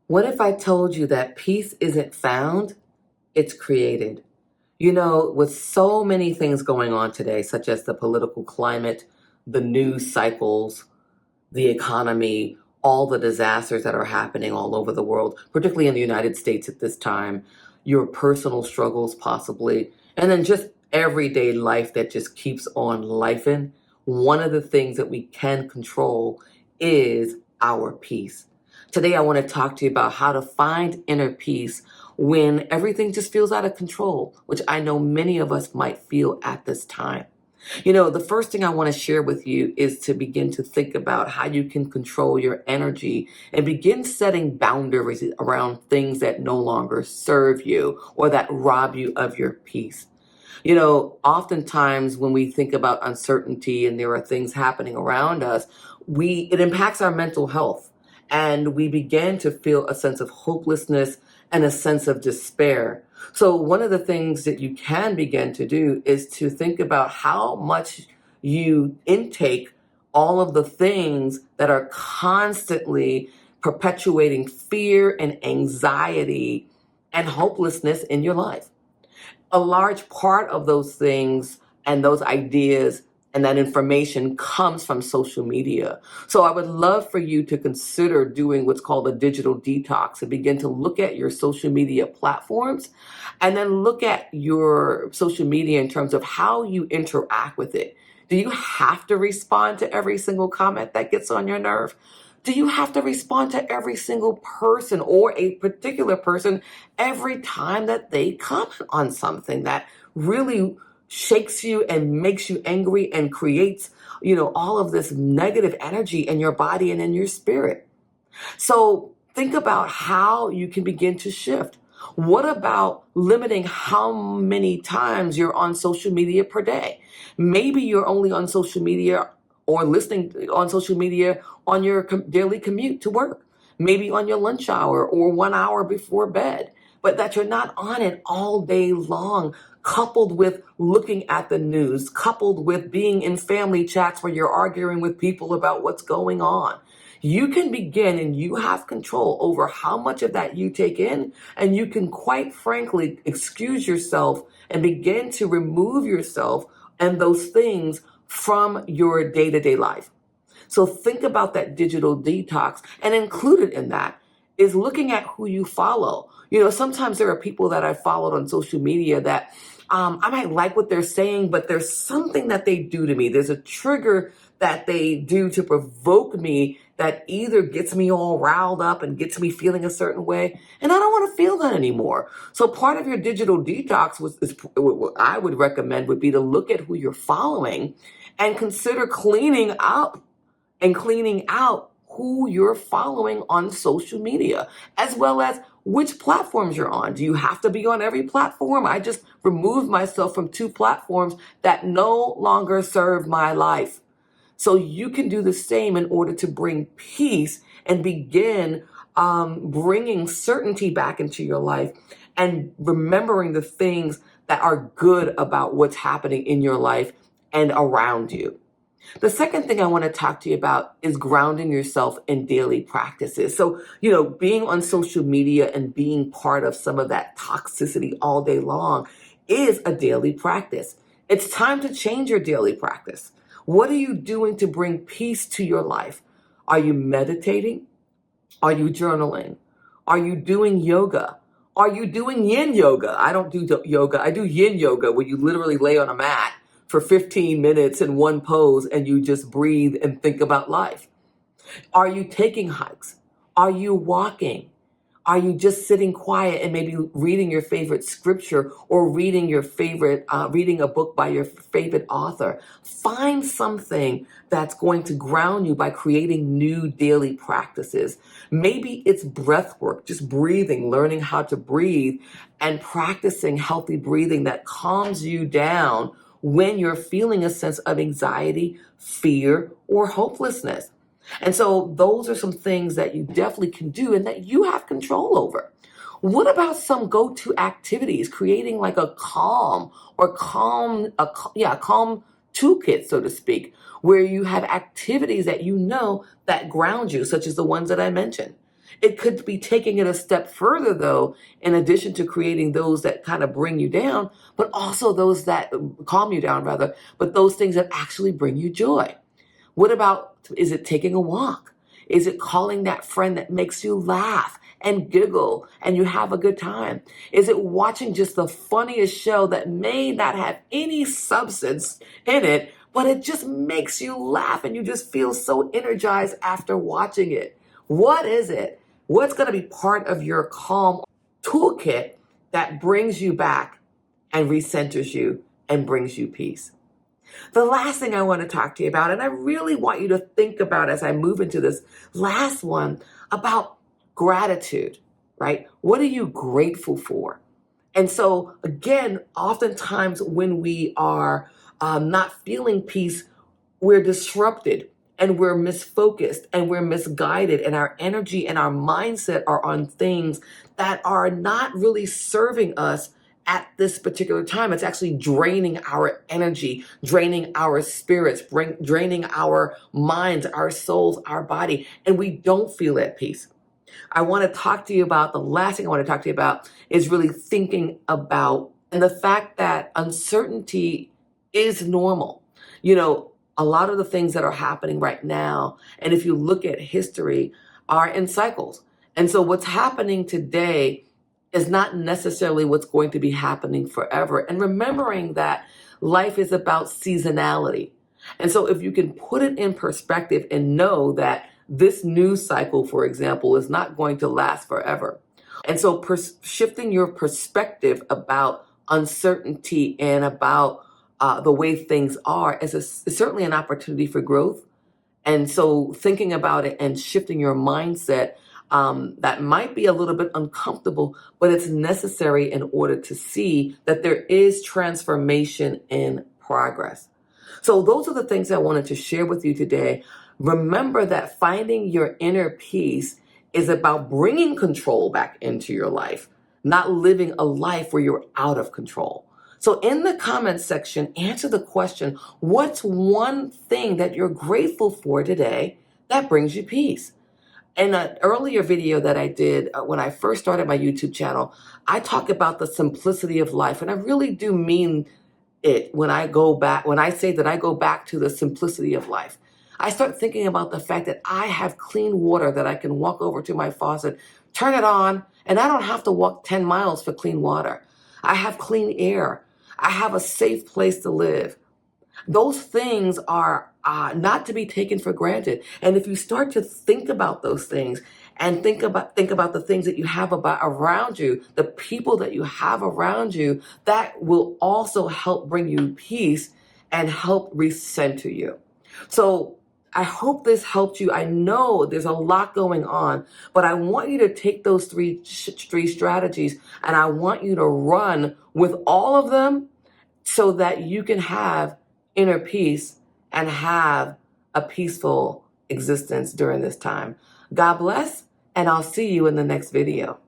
What if I told you that peace isn't found, it's created? With so many things going on today, such as the political climate, the news cycles, the economy, all the disasters that are happening all over the world, particularly in the United States at this time, your personal struggles possibly, and then just everyday life that just keeps on lifing. One of the things that we can control is our peace. Today, I want to talk to you about how to find inner peace when everything just feels out of control, which I know many of us might feel at this time. The first thing I want to share with you is to begin to think about how you can control your energy and begin setting boundaries around things that no longer serve you or that rob you of your peace. Oftentimes when we think about uncertainty and there are things happening around us, it impacts our mental health, and we begin to feel a sense of hopelessness and a sense of despair. So one of the things that you can begin to do is to think about how much you intake all of the things that are constantly perpetuating fear and anxiety and hopelessness in your life. A large part of those things and those ideas and that information comes from social media. So I would love for you to consider doing what's called a digital detox and begin to look at your social media platforms and then look at your social media in terms of how you interact with it. Do you have to respond to every single comment that gets on your nerve? Do you have to respond to every single person or a particular person every time that they comment on something that really shakes you and makes you angry and creates, all of this negative energy in your body and in your spirit? So think about how you can begin to shift. What about limiting how many times you're on social media per day? Maybe you're only on social media or listening on social media on your daily commute to work, maybe on your lunch hour or 1 hour before bed, but that you're not on it all day long, coupled with looking at the news, coupled with being in family chats where you're arguing with people about what's going on. You can begin and you have control over how much of that you take in, and you can quite frankly excuse yourself and begin to remove yourself and those things from your day-to-day life. So think about that digital detox, and included in that is looking at who you follow. Sometimes there are people that I followed on social media that I might like what they're saying, but there's something that they do to me. There's a trigger that they do to provoke me that either gets me all riled up and gets me feeling a certain way, and I don't want to feel that anymore. So part of your digital detox what I would recommend would be to look at who you're following and consider cleaning out who you're following on social media, as well as which platforms you're on. Do you have to be on every platform? I just removed myself from 2 platforms that no longer serve my life. So you can do the same in order to bring peace and begin bringing certainty back into your life and remembering the things that are good about what's happening in your life and around you. The second thing I want to talk to you about is grounding yourself in daily practices. So, being on social media and being part of some of that toxicity all day long is a daily practice. It's time to change your daily practice. What are you doing to bring peace to your life? Are you meditating? Are you journaling? Are you doing yoga? Are you doing yin yoga? I don't do yoga. I do yin yoga, where you literally lay on a mat for 15 minutes in one pose and you just breathe and think about life. Are you taking hikes? Are you walking? Are you just sitting quiet and maybe reading your favorite scripture or reading reading a book by your favorite author? Find something that's going to ground you by creating new daily practices. Maybe it's breath work, just breathing, learning how to breathe and practicing healthy breathing that calms you down when you're feeling a sense of anxiety, fear, or hopelessness. And so those are some things that you definitely can do and that you have control over. What about some go-to activities, creating like a calm toolkit, so to speak, where you have activities that that ground you, such as the ones that I mentioned. It could be taking it a step further, though, in addition to creating those that kind of bring you down, but also those that calm you down, rather, but those things that actually bring you joy. What about, is it taking a walk? Is it calling that friend that makes you laugh and giggle and you have a good time? Is it watching just the funniest show that may not have any substance in it, but it just makes you laugh and you just feel so energized after watching it? What is it? What's going to be part of your calm toolkit that brings you back and recenters you and brings you peace? The last thing I want to talk to you about, and I really want you to think about as I move into this last one, about gratitude, right? What are you grateful for? And so, again, oftentimes when we are not feeling peace, we're disrupted and we're misfocused and we're misguided, and our energy and our mindset are on things that are not really serving us at this particular time. It's actually draining our energy, draining our spirits, draining our minds, our souls, our body, and we don't feel at peace. I want to talk to you about, the last thing I want to talk to you about is really thinking about, and the fact that uncertainty is normal. You know, a lot of the things that are happening right now, and if you look at history, are in cycles. And so what's happening today is not necessarily what's going to be happening forever. And remembering that life is about seasonality. And so if you can put it in perspective and know that this news cycle, for example, is not going to last forever. And so shifting your perspective about uncertainty and about the way things are is certainly an opportunity for growth. And so thinking about it and shifting your mindset, that might be a little bit uncomfortable, but it's necessary in order to see that there is transformation in progress. So those are the things I wanted to share with you today. Remember that finding your inner peace is about bringing control back into your life, not living a life where you're out of control. So in the comments section, answer the question, what's one thing that you're grateful for today that brings you peace? In an earlier video that I did when I first started my YouTube channel, I talk about the simplicity of life. And I really do mean it when I say that I go back to the simplicity of life. I start thinking about the fact that I have clean water that I can walk over to my faucet, turn it on, and I don't have to walk 10 miles for clean water. I have clean air. I have a safe place to live. Those things are not to be taken for granted. And if you start to think about those things and think about the things that you have around you, the people that you have around you, that will also help bring you peace and help recenter you. So I hope this helped you. I know there's a lot going on, but I want you to take those three strategies and I want you to run with all of them so that you can have inner peace and have a peaceful existence during this time. God bless, and I'll see you in the next video.